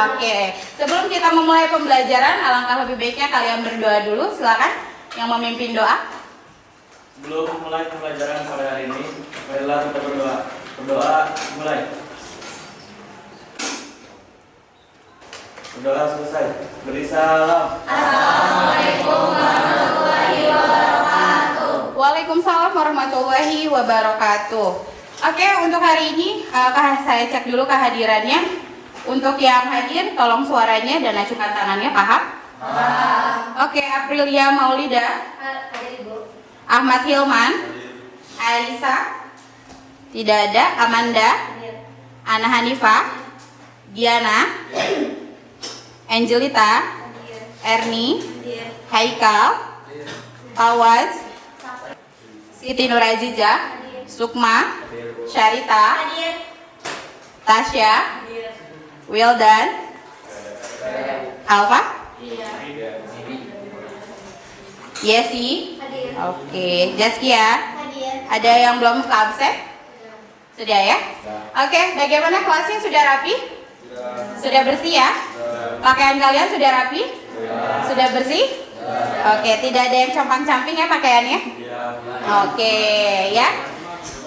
Oke, sebelum kita memulai pembelajaran, alangkah lebih baiknya kalian berdoa dulu. Silakan yang memimpin doa. Sebelum mulai pembelajaran sore hari ini, marilah kita berdoa. Berdoa mulai. Berdoa selesai. Beri salam. Assalamualaikum warahmatullahi wabarakatuh. Waalaikumsalam warahmatullahi wabarakatuh. Oke, untuk hari ini saya cek dulu kehadirannya. Untuk yang hadir, tolong suaranya dan acukan tangannya, paham? Oke, Aprilia Maulida. Ahmad Hilman. Aisyah. Tidak ada. Amanda. Ana Hanifah. Diana. Angelita. Erni. Haikal. Fawaz. Siti Nurajijah. Sukma. Syarita. Tasya. Wildan. Alfa. Yesi. Oke, Jaskia. Ada yang belum ke absen? Sudah ya? Oke, bagaimana kelasnya, sudah rapi? Sudah bersih ya? Pakaian kalian sudah rapi? Sudah bersih? Oke, tidak ada yang compang-camping ya pakaiannya? Oke, ya.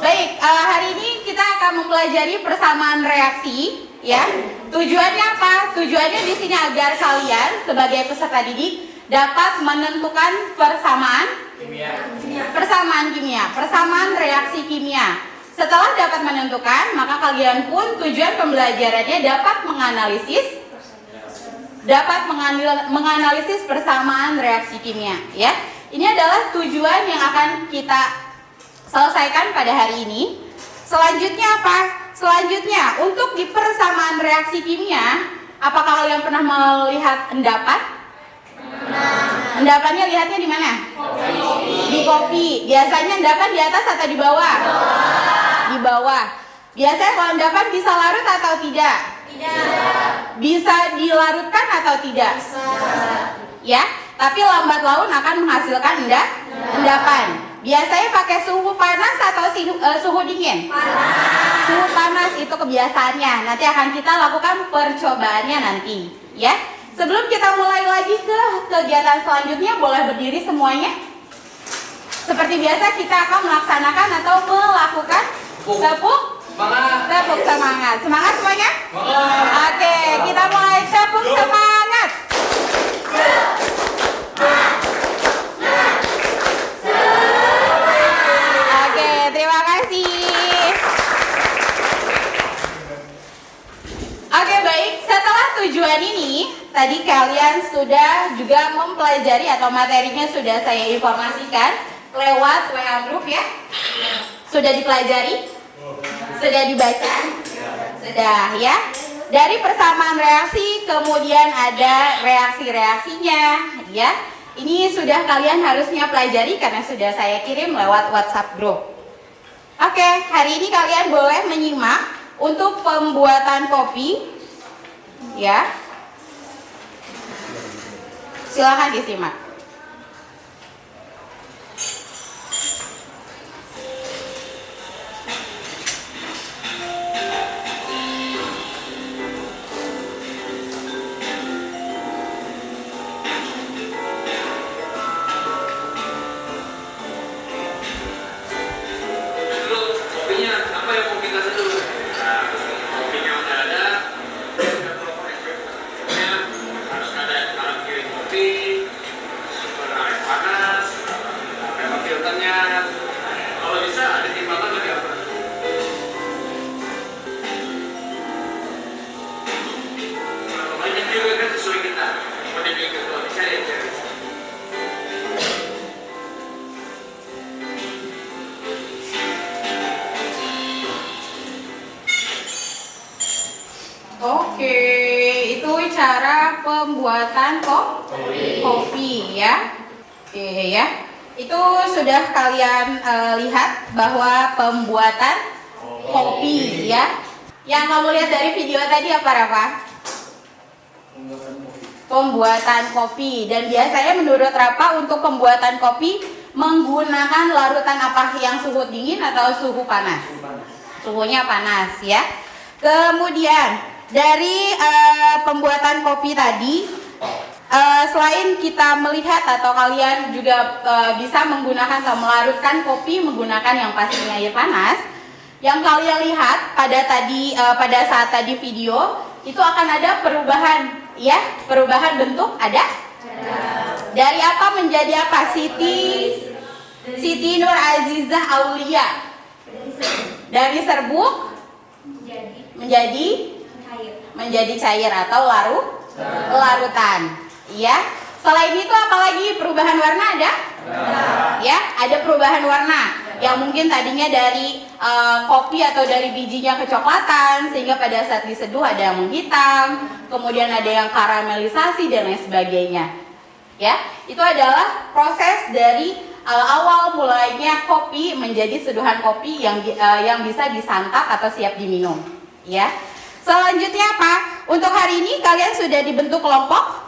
Baik, hari ini kita akan mempelajari persamaan reaksi, ya. Tujuannya apa? Tujuannya di sini agar kalian sebagai peserta didik dapat menentukan persamaan kimia, persamaan reaksi kimia. Setelah dapat menentukan, maka kalian pun tujuan pembelajarannya dapat menganalisis persamaan reaksi kimia, ya. Ini adalah tujuan yang akan kita selesaikan pada hari ini. Selanjutnya apa? Selanjutnya, untuk di persamaan reaksi kimia, apakah kalian pernah melihat endapan? Endapannya lihatnya di mana? Di kopi. Biasanya endapan di atas atau di bawah? Di bawah. Biasanya kalau endapan bisa larut atau tidak? Tidak. Bisa dilarutkan atau tidak? Bisa. Ya, tapi lambat laun akan menghasilkan endapan. Biasanya pakai suhu panas atau suhu dingin? Panas. Suhu panas itu kebiasaannya. Nanti akan kita lakukan percobaannya nanti, ya. Sebelum kita mulai lagi ke kegiatan selanjutnya, boleh berdiri semuanya. Seperti biasa kita akan melaksanakan atau melakukan tepuk semangat. Semangat semuanya? Oke, kita mulai tepuk semangat. Oke, terima kasih. Oke, baik. Setelah tujuan ini, tadi kalian sudah juga mempelajari atau materinya sudah saya informasikan lewat WA group ya. Sudah dipelajari? Sudah dibaca? Sudah ya. Dari persamaan reaksi kemudian ada reaksi-reaksinya ya. Ini sudah kalian harusnya pelajari karena sudah saya kirim lewat WhatsApp group. Oke, hari ini kalian boleh menyimak untuk pembuatan kopi ya. Silakan disimak. Oke, itu cara pembuatan kopi ya. Oke ya. Itu sudah kalian lihat bahwa pembuatan kopi ya. Yang kamu lihat dari video tadi apa Rafa? Pembuatan kopi. Dan biasanya menurut Rafa untuk pembuatan kopi menggunakan larutan apa, yang suhu dingin atau suhu panas? Suhunya panas ya. Kemudian dari pembuatan kegiatan kopi tadi, selain kita melihat atau kalian juga bisa menggunakan atau melarutkan kopi menggunakan yang pastinya air panas, yang kalian lihat pada saat tadi video itu akan ada perubahan, ya, perubahan bentuk ada. Dari apa menjadi apa? Siti Nur Azizah Aulia. Dari serbuk menjadi cair atau larutan. Ya. Selain itu apalagi perubahan warna ada? Ya, ada perubahan warna yang mungkin tadinya dari kopi atau dari bijinya kecoklatan sehingga pada saat diseduh ada yang menghitam, kemudian ada yang karamelisasi dan lain sebagainya. Ya, itu adalah proses dari awal mulainya kopi menjadi seduhan kopi yang bisa disantap atau siap diminum. Ya. Selanjutnya apa? Untuk hari ini kalian sudah dibentuk kelompok?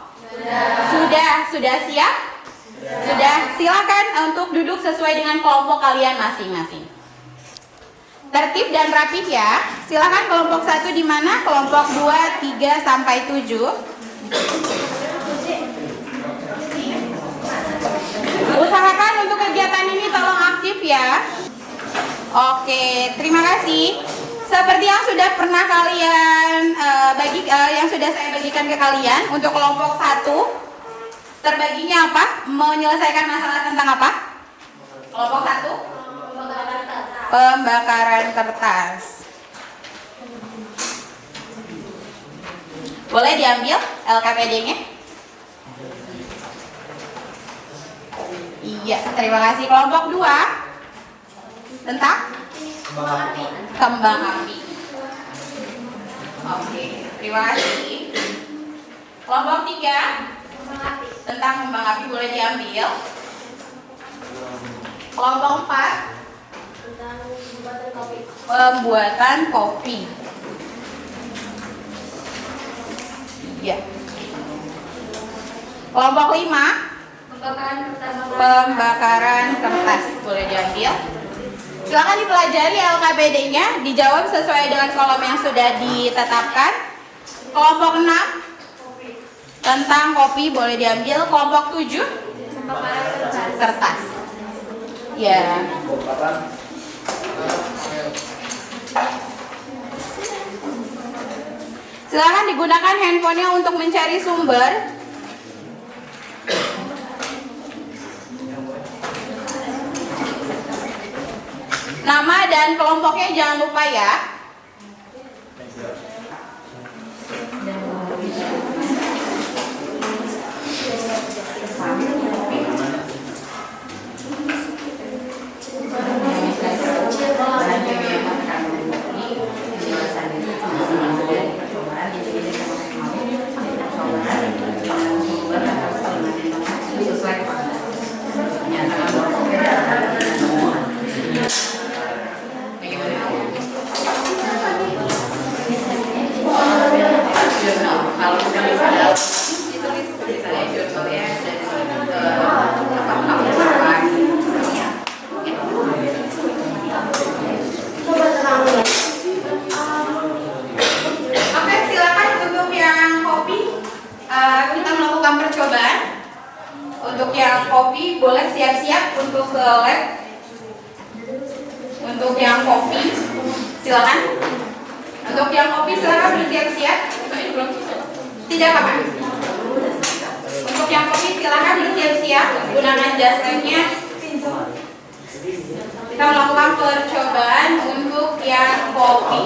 Sudah siap? Sudah. Silakan untuk duduk sesuai dengan kelompok kalian masing-masing. Tertib dan rapih ya. Silakan kelompok 1 di mana? Kelompok 2, 3 sampai 7. Usahakan untuk kegiatan ini tolong aktif ya. Oke, terima kasih. Seperti yang sudah pernah kalian yang sudah saya bagikan ke kalian, untuk kelompok 1 terbaginya apa? Menyelesaikan masalah tentang apa? Kelompok 1? Pembakaran kertas. Boleh diambil LKPD-nya? Iya, terima kasih. Kelompok 2 tentang kembang api. Oke, terima kasih. Kelompok 3 tentang kembang api, boleh diambil. Kelompok 4 tentang pembuatan kopi. Iya. Kelompok 5 pembakaran kertas, boleh diambil. Silakan dipelajari LKPD-nya, dijawab sesuai dengan kolom yang sudah ditetapkan. Kelompok 6 tentang kopi, boleh diambil. Kelompok 7 kertas. Ya. Silakan digunakan handphonenya untuk mencari sumber. Nama dan kelompoknya jangan lupa ya. Untuk yang kopi boleh siap-siap untuk ke lab. Untuk yang kopi silakan. Untuk yang kopi silakan bersiap-siap. Tidak apa-apa. Untuk yang kopi silakan bersiap-siap gunakan jasanya. Kita melakukan percobaan untuk yang kopi.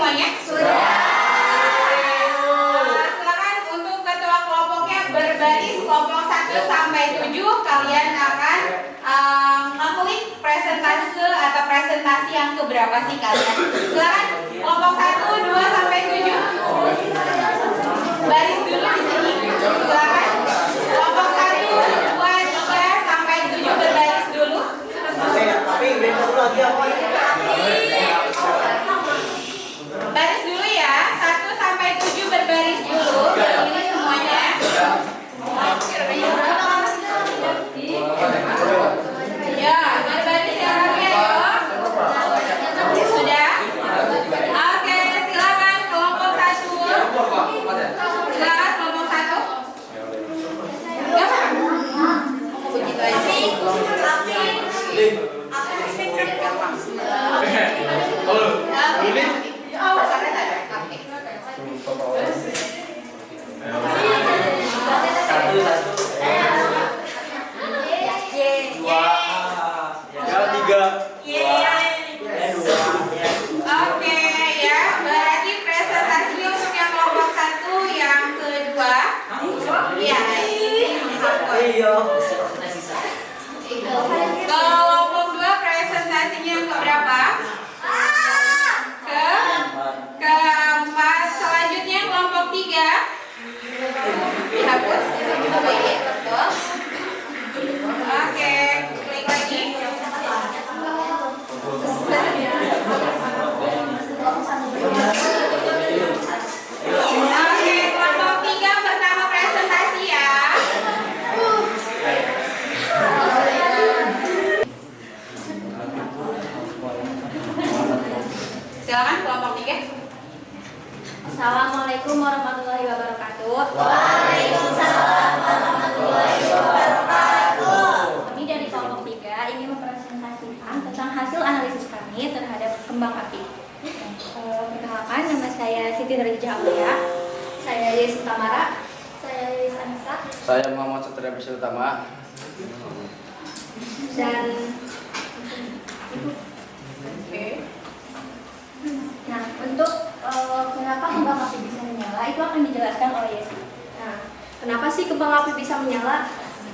semuanya? Silakan untuk ketua kelompoknya berbaris kelompok 1 sampai 7 kalian akan ngeklik presentase atau presentasi yang keberapa sih kalian? Silakan kelompok 1, 2 sampai 7. Baris dulu di sini. Silakan. Kelompok 1, 2, 3 sampai 7 berbaris dulu. Baris dulu ya, 1 sampai 7 berbaris dulu. Ini semuanya. Ya, berbaris yang lagi ayo. Sudah? Oke, silakan kelompok 1. Silakan kelompok 1. Enggak apa? Begitu aja. Oh, sampai tadi. Oke ya, berarti presentasi untuk yang kelompok 1 yang kedua. Iya. Kelompok 2 presentasinya yang keberapa? Keempat. Selanjutnya kelompok 3. Dihapus. Betul. Oke, klik lagi. Oke, kelompok 3 pertama presentasi ya. Silakan kelompok 3. Assalamualaikum warahmatullahi wabarakatuh. Waalaikumsalam warahmatullahi wabarakatuh. Kami dari kelompok 3 ingin mempresentasikan tentang hasil analisis kami terhadap kembang api. Perkenalkan, nama saya Siti Nurhijah Aulia. Saya Yesi Tamara. Saya Yesi Anissa. Saya Muhammad Satria Bisri Utama. Dan Oke. nah, untuk kenapa kembang api bisa menyala itu akan dijelaskan oleh Yesi. Nah, kenapa sih kembang api bisa menyala?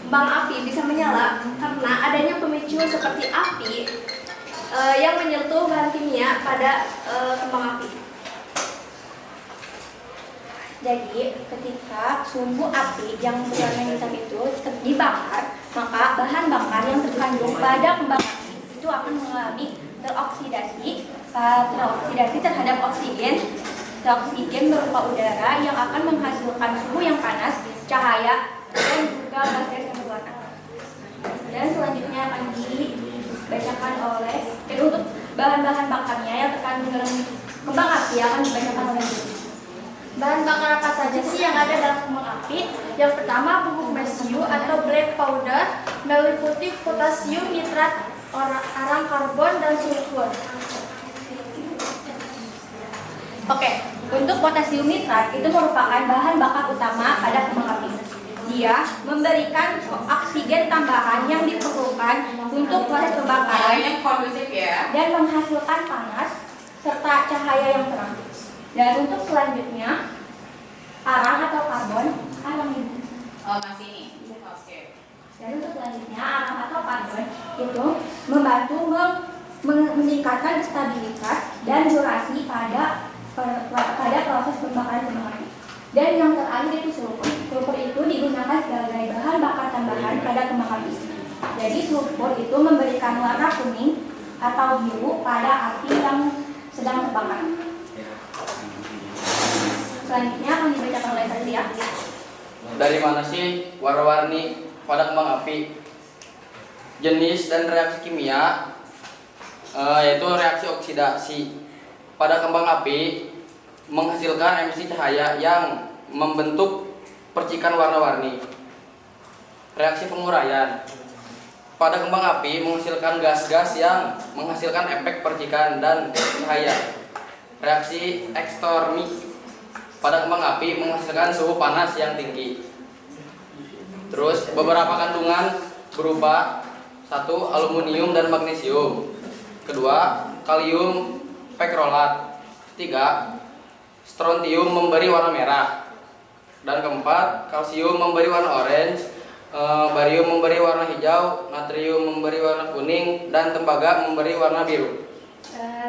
Kembang api bisa menyala karena adanya pemicu seperti api yang menyentuh bahan kimia pada kembang api. Jadi, ketika sumbu api yang berwarna hitam itu dibakar, maka bahan bakar yang terkandung pada kembang api itu akan mengalami teroksidasi terhadap oksigen. Oksigen berupa udara yang akan menghasilkan suhu yang panas, cahaya, dan juga gas yang berwarna. Dan selanjutnya akan dibacakan oleh untuk bahan-bahan bakarnya yang terkandung dalam kembang api akan dibacakan oleh Yesi. Bahan bakar apa saja sih yang ada dalam kembang api? Yang pertama, bubuk mesiu atau black powder meliputi potasium nitrat, arang karbon, dan sulfur. Oke, untuk potasium nitrat itu merupakan bahan bakar utama pada kembang api. Dia memberikan oksigen tambahan yang diperlukan untuk proses pembakaran Yang kondusif ya. dan menghasilkan panas serta cahaya yang terang. Dan untuk selanjutnya, arang atau karbon, Oh, masih ini. Oke. Dan untuk selanjutnya, arang atau karbon itu membantu meningkatkan stabilitas dan durasi pada proses pembakaran kembang api. Dan yang terakhir itu sulfur. Sulfur itu digunakan sebagai bahan bakar tambahan pada kembang api. Jadi sulfur itu memberikan warna kuning atau biru pada api yang sedang terbakar. Selanjutnya akan dibacakan oleh saya. Dari mana sih warna-warni pada kembang api? Jenis dan reaksi kimia yaitu reaksi oksidasi pada kembang api menghasilkan emisi cahaya yang membentuk percikan warna-warni. Reaksi penguraian pada kembang api menghasilkan gas-gas yang menghasilkan efek percikan dan cahaya. Reaksi ekstermi pada kembang api menghasilkan suhu panas yang tinggi. Terus beberapa kandungan berupa 1. Aluminium dan magnesium. Kedua, kalium pekrolat. Ketiga, strontium memberi warna merah. Dan keempat, kalsium memberi warna orange, barium memberi warna hijau, natrium memberi warna kuning, dan tembaga memberi warna biru.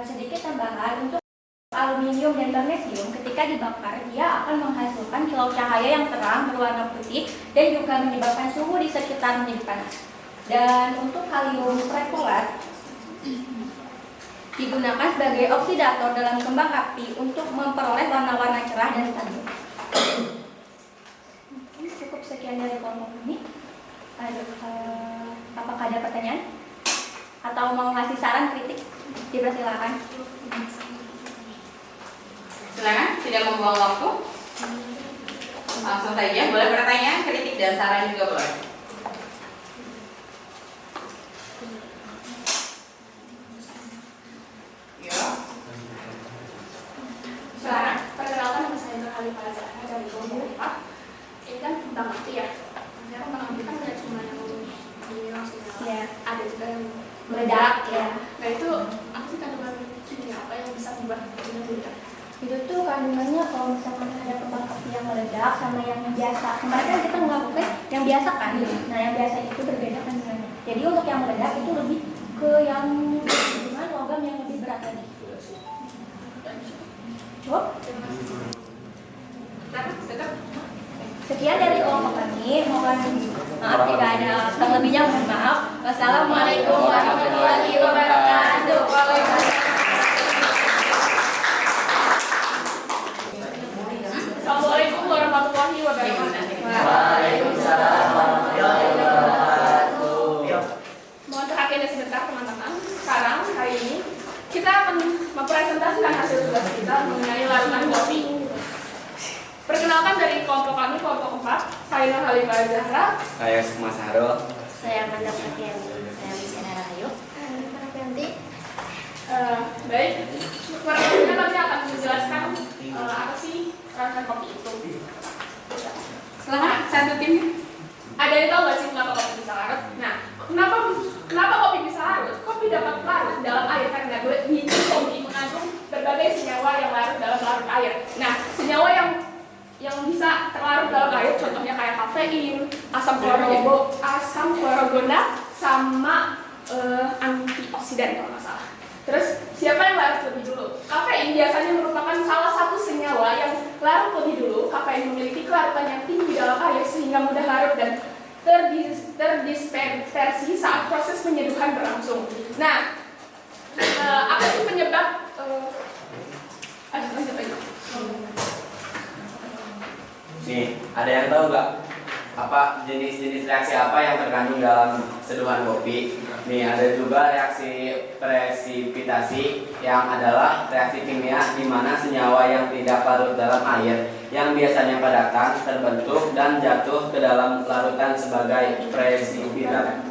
Sedikit tambahan untuk aluminium dan magnesium ketika dibakar dia akan menghasilkan kilau cahaya yang terang berwarna putih dan juga menyebabkan suhu di sekitar menjadi panas. Dan untuk kalium perkulat digunakan sebagai oksidator dalam kembang api untuk memperoleh warna-warna cerah dan stabil. Cukup sekian dari kelompok ini. Apakah ada pertanyaan? Atau mau ngasih saran kritik? Dipersilakan. Silakan, tidak membuang waktu. Langsung saja, boleh bertanya, kritik dan saran juga boleh. Ya. Silakan. Perkenalkan nama saya Nurhalifah Zahra dari kelompok 4. Ini kan tentang api ya. Saya kan mengambil kan tidak cuma yang Ya. ada juga yang Meledak ya. Nah itu apa sih kandungan kimia apa yang bisa membuat ini meledak? Itu tuh kandungannya kalau misalkan ada kembang api yang meledak sama yang biasa. Kemarin kan kita melakukan yang biasa kan. Nah yang biasa itu berbeda kandungannya. Jadi untuk yang meledak itu lebih ke yang dengan logam yang lebih berat lagi. Coba. Sekian dari kelompok kami. Mohon maaf jika ada yang lebihnya, mohon maaf. Wassalamualaikum warahmatullahi wabarakatuh. Assalamualaikum warahmatullahi wabarakatuh. Waalaikumsalam warahmatullahi wabarakatuh. Mohon perhatiannya sebentar teman-teman. Sekarang hari ini kita akan mempresentasikan hasil tugas kita mengenai larutan kopi. Perkenalkan dari kelompok kami, kelompok 4. Saya Nurhalifah Zahra. Saya Sukma Sahrul. Saya Amanda Pratianti. Saya Luciana Rahayu. Baik, pertama kami akan menjelaskan apa sih larutan kopi itu. Silakan, satu tim. Ada yang tahu nggak sih kenapa kopi bisa larut? Nah, kenapa kopi bisa larut? Kopi dapat larut dalam air karena biji kopi mengandung berbagai senyawa yang larut dalam larut air. Nah, senyawa yang bisa terlarut dalam air, contohnya kayak kafein, asam klorogona, sama antioksidan kalau nggak salah. Terus siapa yang larut lebih dulu? Kafein biasanya merupakan salah satu senyawa yang larut lebih dulu. Kafein memiliki kelarutan yang tinggi dalam air sehingga mudah larut dan terdispersi saat proses penyeduhan berlangsung. Nah, apa sih penyebab? Lanjut aja. Nih, ada yang tahu nggak apa jenis-jenis reaksi apa yang terkandung dalam seduhan kopi? Nih, ada juga reaksi presipitasi yang adalah reaksi kimia di mana senyawa yang tidak larut dalam air yang biasanya padatan terbentuk dan jatuh ke dalam larutan sebagai presipitat.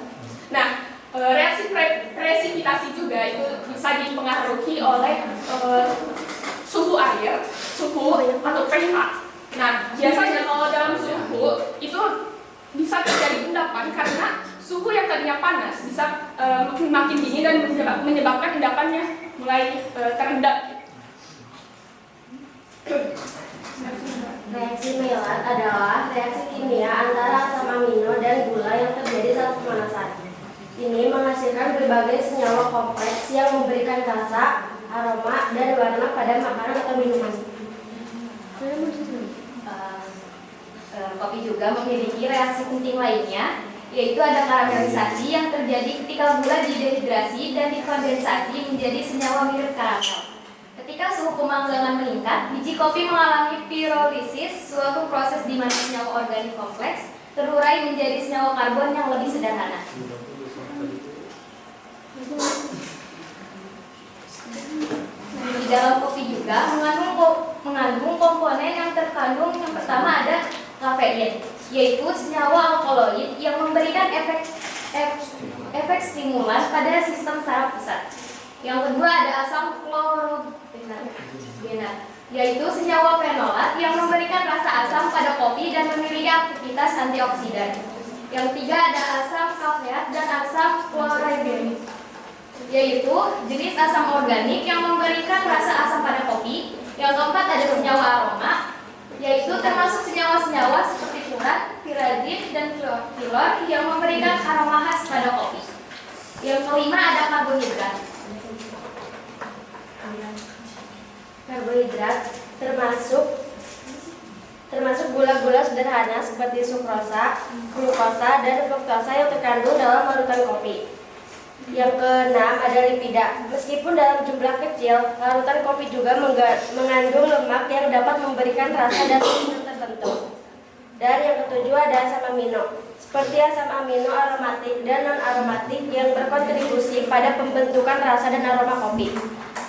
Nah, reaksi presipitasi juga itu bisa dipengaruhi oleh suhu air, suhu atau pH. Nah, biasanya kalau dalam suhu itu bisa terjadi endapan karena suhu yang tadinya panas bisa makin dingin dan menyebabkan endapannya mulai terendap. Reaksi Maillard adalah reaksi kimia antara asam amino dan gula yang terjadi saat pemanasan. Ini menghasilkan berbagai senyawa kompleks yang memberikan rasa, aroma, dan warna pada makanan atau minuman. Kopi juga memiliki reaksi penting lainnya, yaitu ada karamelisasi yang terjadi ketika gula didehidrasi dan dikondensasi menjadi senyawa mirip karamel. Ketika suhu pemanggangan meningkat, biji kopi mengalami pirolisis, suatu proses di mana senyawa organik kompleks terurai menjadi senyawa karbon yang lebih sederhana. Di dalam kopi juga mengandung komponen yang terkandung. Yang pertama ada kafein, yaitu senyawa alkaloid yang memberikan efek stimulan pada sistem saraf pusat. Yang kedua ada asam klorogena, yaitu senyawa fenolat yang memberikan rasa asam pada kopi dan memiliki aktivitas antioksidan. Yang ketiga ada asam kalseat dan asam klorogena. yaitu jenis asam organik yang memberikan rasa asam pada kopi. Yang keempat ada senyawa aroma, yaitu termasuk senyawa-senyawa seperti furan, pirazin, dan fluor yang memberikan aroma khas pada kopi. Yang kelima ada karbohidrat. Karbohidrat termasuk gula-gula sederhana seperti sukrosa, glukosa, dan fruktosa yang terkandung dalam larutan kopi. Yang keenam ada lipida. Meskipun dalam jumlah kecil, larutan kopi juga mengandung lemak yang dapat memberikan rasa dan tekstur tertentu. Dan yang ketujuh ada asam amino, seperti asam amino aromatik dan non-aromatik yang berkontribusi pada pembentukan rasa dan aroma kopi.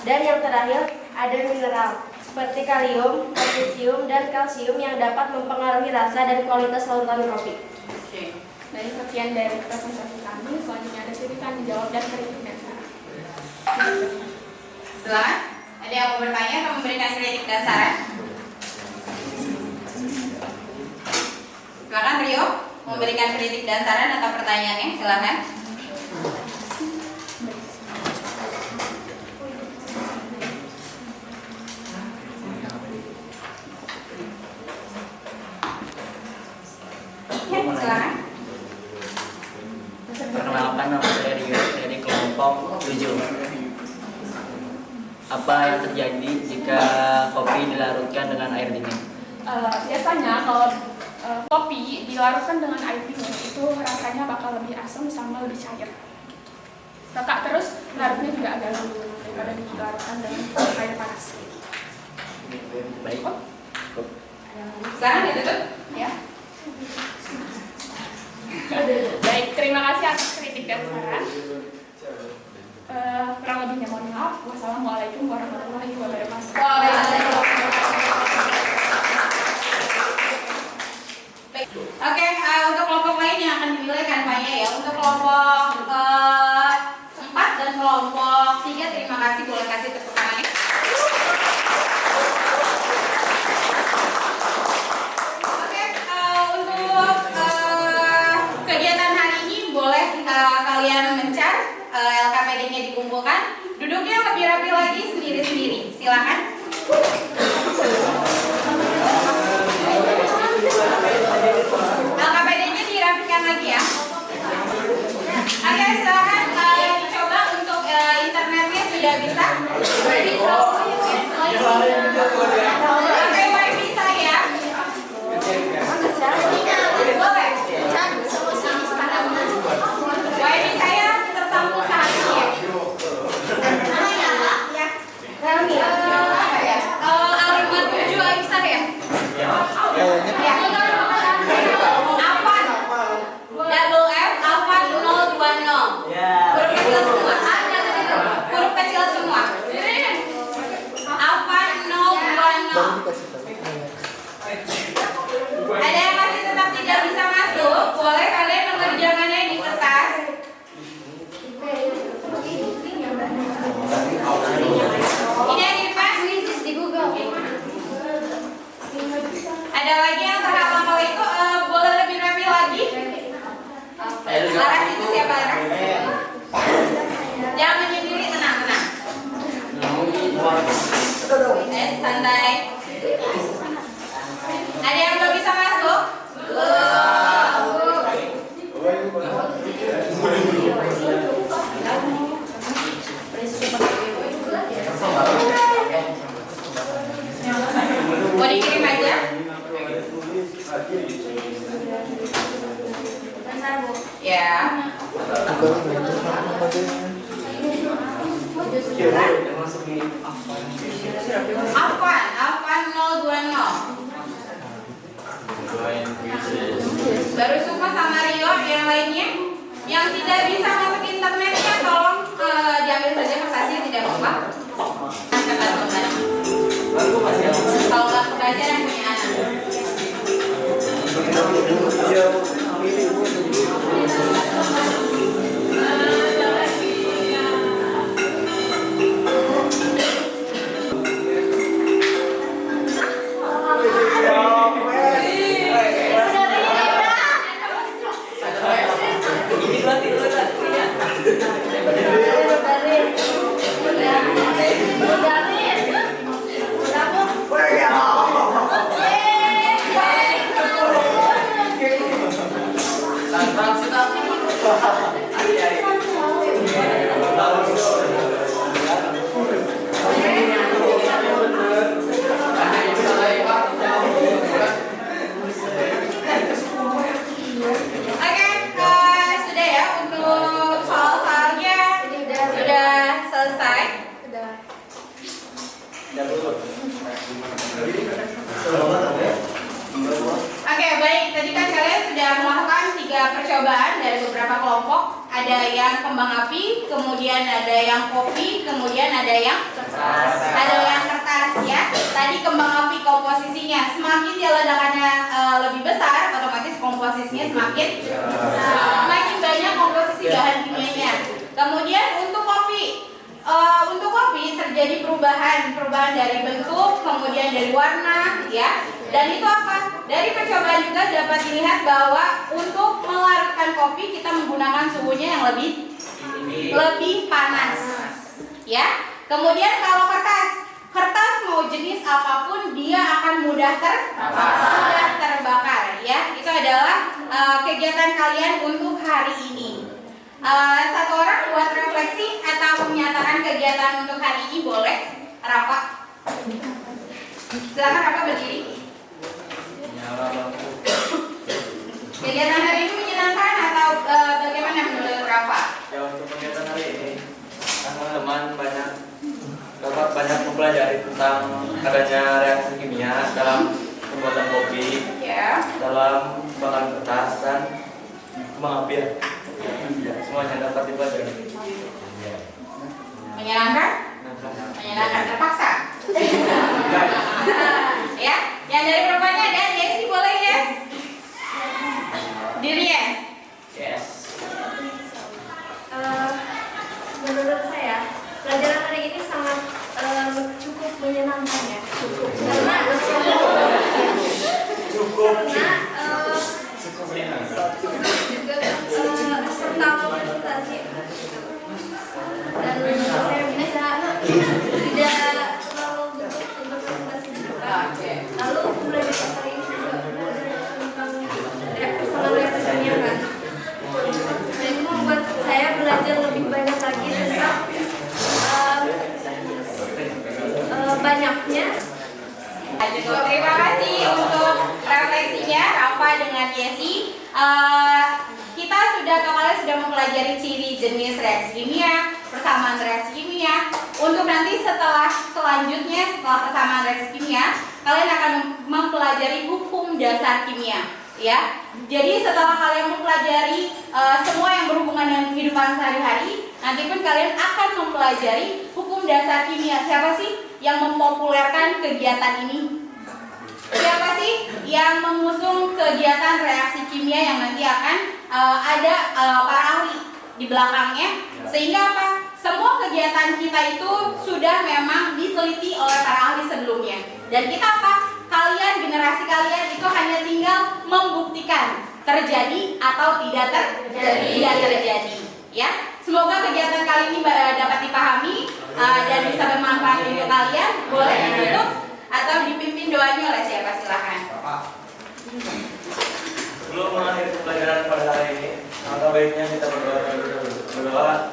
Dan yang terakhir ada mineral, seperti kalium, magnesium, dan kalsium yang dapat mempengaruhi rasa dan kualitas larutan kopi. Oke, dari sekian dari presentasi kami, selanjutnya ada silakan dijawab dan kritik dan saran. Silakan. Ada yang mau bertanya atau memberikan kritik dan saran? Silakan Rio, memberikan kritik dan saran atau pertanyaannya, silakan. Silakan. Perkenalkan, nama saya Rio dari kelompok 7. Apa yang terjadi jika kopi dilarutkan dengan air dingin? Biasanya kalau kopi dilarutkan dengan air dingin itu rasanya bakal lebih asam sama lebih cair. Kakak terus larutnya juga agak lembut daripada dilarutkan dengan air panas. Baik. Silakan ditutup. Ya. Baik, terima kasih atas kritik dan saran. Kurang lebihnya mohon maaf. Wassalamualaikum warahmatullahi wabarakatuh. Baik. Oke, untuk kelompok lain yang akan dipilih kan Pak ya. Untuk kelompok 4 dan kelompok 3, terima kasih, boleh kasih tepuk tangannya. Oke, untuk kegiatan hari ini boleh kalian mencar LKPD-nya dikumpulkan. Duduknya lebih rapi lagi sendiri-sendiri. Silakan. LKPD-nya dirapikan lagi ya. Oke, silakan dicoba untuk internetnya sudah bisa. Pakai wifi saya. Boleh. Wifi saya tersambung saat ini ya. Alamat 7 Aisyah ya. Alvan. Double F Alvan 020. Huruf kecil semua. Huruf kecil semua. Alvan 020. Ada yang masih tetap tidak bisa masuk, boleh kalian mengerjakannya di kertas. Ini yang di depan. Di Google. Ada lagi yang terhalang oleh itu, boleh lebih rapi lagi. Laras itu siapa Laras? Jangan menyendiri, tenang. Santai. Ada yang belum bisa masuk? Mau dikirim aja? Ya. Alvan 020. Baru Sukma sama Rio, yang lainnya yang tidak bisa masuk internetnya tolong diambil saja kertasnya, tidak apa-apa. Kalau nggak kebaca dan punya anak. percobaan dari beberapa kelompok. Ada yang kembang api, kemudian ada yang kopi, kemudian ada yang kertas ya. Tadi kembang api komposisinya semakin dia ledakannya lebih besar, otomatis komposisinya semakin banyak komposisi bahan kimianya. Kemudian untuk kopi terjadi perubahan dari bentuk, kemudian dari warna ya. Dan itu apa? Dari percobaan juga dapat dilihat bahwa untuk melarutkan kopi kita menggunakan suhunya yang lebih panas. Ya. Kemudian kalau kertas mau jenis apapun dia akan mudah terbakar ya. Itu adalah kegiatan kalian untuk hari ini. Satu orang buat refleksi atau menyatakan kegiatan untuk hari ini boleh. Rafa. Silakan Rafa berdiri. Kegiatan hari ini menyenangkan atau bagaimana menurut Rafa? Ya, untuk kegiatan hari ini teman-teman dapat banyak mempelajari tentang adanya reaksi kimia dalam pembuatan kopi, dalam bahan kertas dan kembang api. Ya, semuanya dapat dipelajari. Menyenangkan? Menyenangkan terpaksa. Ya, yang dari perempuannya ada Yesi, boleh ya? Diri ya? Yes. Menurut saya pelajaran hari ini sangat cukup menyenangkan ya, karena tentang presentasi dan saya bisa tidak terlalu betul untuk presentasi juga. Lalu belajar hari ini juga belajar tentang reaksi kimia kan. Dan itu membuat saya belajar lebih banyak lagi tentang banyaknya. Terima kasih untuk refleksinya Rafa dengan Yesi. Kita kalian sudah mempelajari ciri jenis reaksi kimia, persamaan reaksi kimia. Untuk nanti setelah persamaan reaksi kimia, kalian akan mempelajari hukum dasar kimia. Ya, jadi setelah kalian mempelajari semua yang berhubungan dengan kehidupan sehari-hari, nanti pun kalian akan mempelajari hukum dasar kimia. Siapa sih yang mempopulerkan kegiatan ini? Siapa sih yang mengusung kegiatan reaksi kimia yang nanti akan ada para ahli di belakangnya? Sehingga apa? Semua kegiatan kita itu sudah memang diteliti oleh para ahli sebelumnya. Dan kita apa? Kalian, generasi kalian itu hanya tinggal membuktikan terjadi atau tidak terjadi. Ya, semoga kegiatan kali ini dapat dipahami dan bisa bermanfaat untuk kalian. Boleh ditutup atau dipimpin doanya oleh siapa? Silahkan. Sebelum mengakhiri pelajaran pada hari ini, maka baiknya kita berdoa.